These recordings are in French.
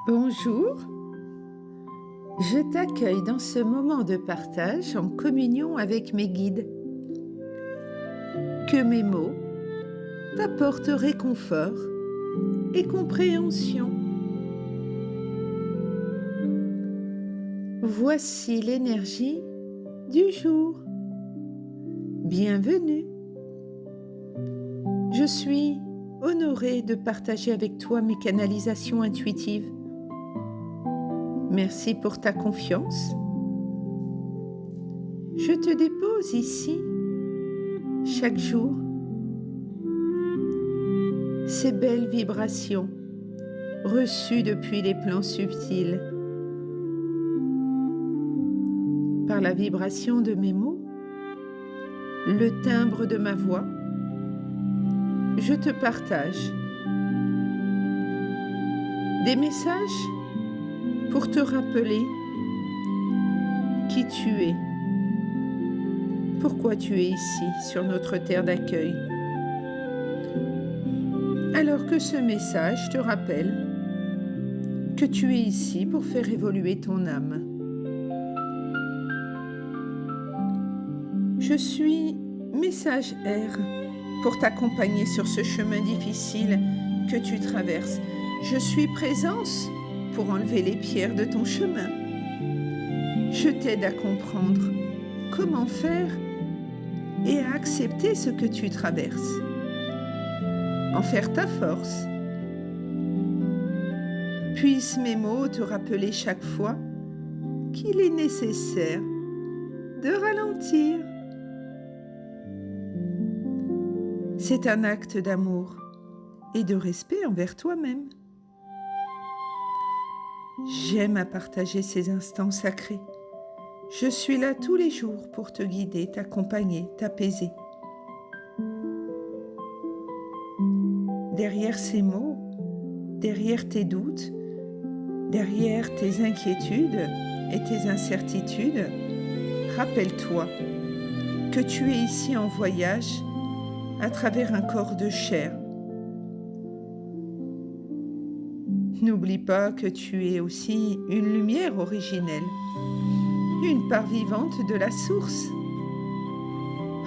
Bonjour, je t'accueille dans ce moment de partage en communion avec mes guides. Que mes mots t'apportent réconfort et compréhension. Voici l'énergie du jour. Bienvenue. Je suis honorée de partager avec toi mes canalisations intuitives. Merci pour ta confiance. Je te dépose ici, chaque jour, ces belles vibrations reçues depuis les plans subtils. Par la vibration de mes mots, le timbre de ma voix, je te partage des messages pour te rappeler qui tu es, pourquoi tu es ici sur notre terre d'accueil. Alors que ce message te rappelle que tu es ici pour faire évoluer ton âme. Je suis message R pour t'accompagner sur ce chemin difficile que tu traverses. Je suis présence pour enlever les pierres de ton chemin. Je t'aide à comprendre comment faire et à accepter ce que tu traverses. En faire ta force. Puissent mes mots te rappeler chaque fois qu'il est nécessaire de ralentir. C'est un acte d'amour et de respect envers toi-même. J'aime à partager ces instants sacrés. Je suis là tous les jours pour te guider, t'accompagner, t'apaiser. Derrière ces mots, derrière tes doutes, derrière tes inquiétudes et tes incertitudes, rappelle-toi que tu es ici en voyage à travers un corps de chair. N'oublie pas que tu es aussi une lumière originelle, une part vivante de la source.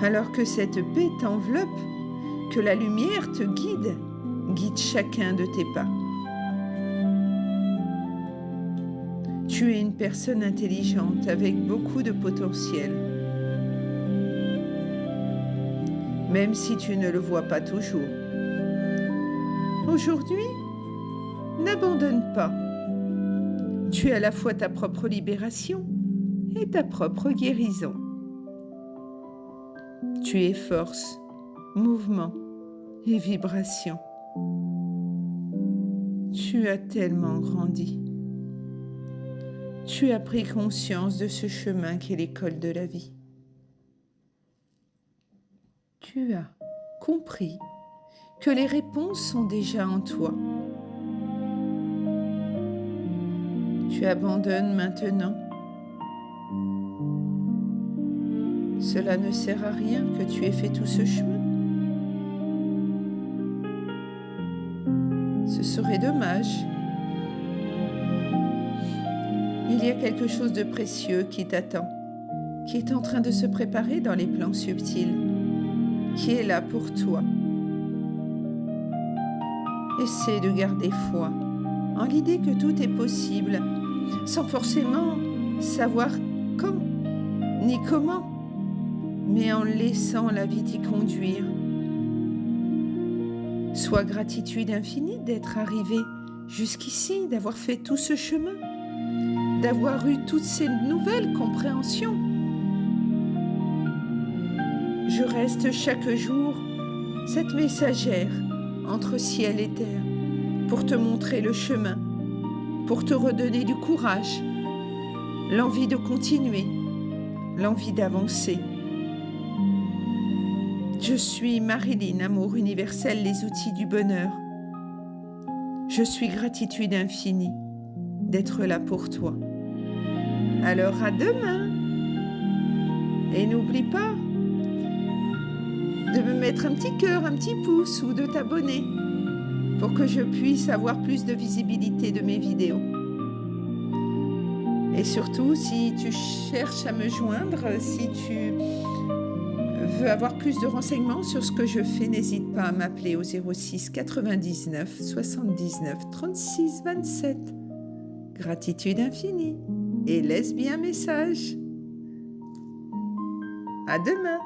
Alors que cette paix t'enveloppe, que la lumière te guide chacun de tes pas. Tu es une personne intelligente avec beaucoup de potentiel. Même si tu ne le vois pas toujours. Aujourd'hui, n'abandonne pas. Tu es à la fois ta propre libération et ta propre guérison. Tu es force, mouvement et vibration. Tu as tellement grandi. Tu as pris conscience de ce chemin qu'est l'école de la vie. Tu as compris que les réponses sont déjà en toi. Tu abandonnes maintenant. Cela ne sert à rien que tu aies fait tout ce chemin. Ce serait dommage. Il y a quelque chose de précieux qui t'attend, qui est en train de se préparer dans les plans subtils, qui est là pour toi. Essaie de garder foi en l'idée que tout est possible, sans forcément savoir quand ni comment, mais en laissant la vie t'y conduire. Sois gratitude infinie d'être arrivé jusqu'ici, d'avoir fait tout ce chemin, d'avoir eu toutes ces nouvelles compréhensions. Je reste chaque jour cette messagère entre ciel et terre pour te montrer le chemin, pour te redonner du courage, l'envie de continuer, l'envie d'avancer. Je suis Marilyn, amour universel, les outils du bonheur. Je suis gratitude infinie d'être là pour toi. Alors à demain. Et n'oublie pas de me mettre un petit cœur, un petit pouce ou de t'abonner. pour que je puisse avoir plus de visibilité de mes vidéos. Et surtout, si tu cherches à me joindre, si tu veux avoir plus de renseignements sur ce que je fais, n'hésite pas à m'appeler au 06 99 79 36 27. Gratitude infinie et laisse bien un message. À demain.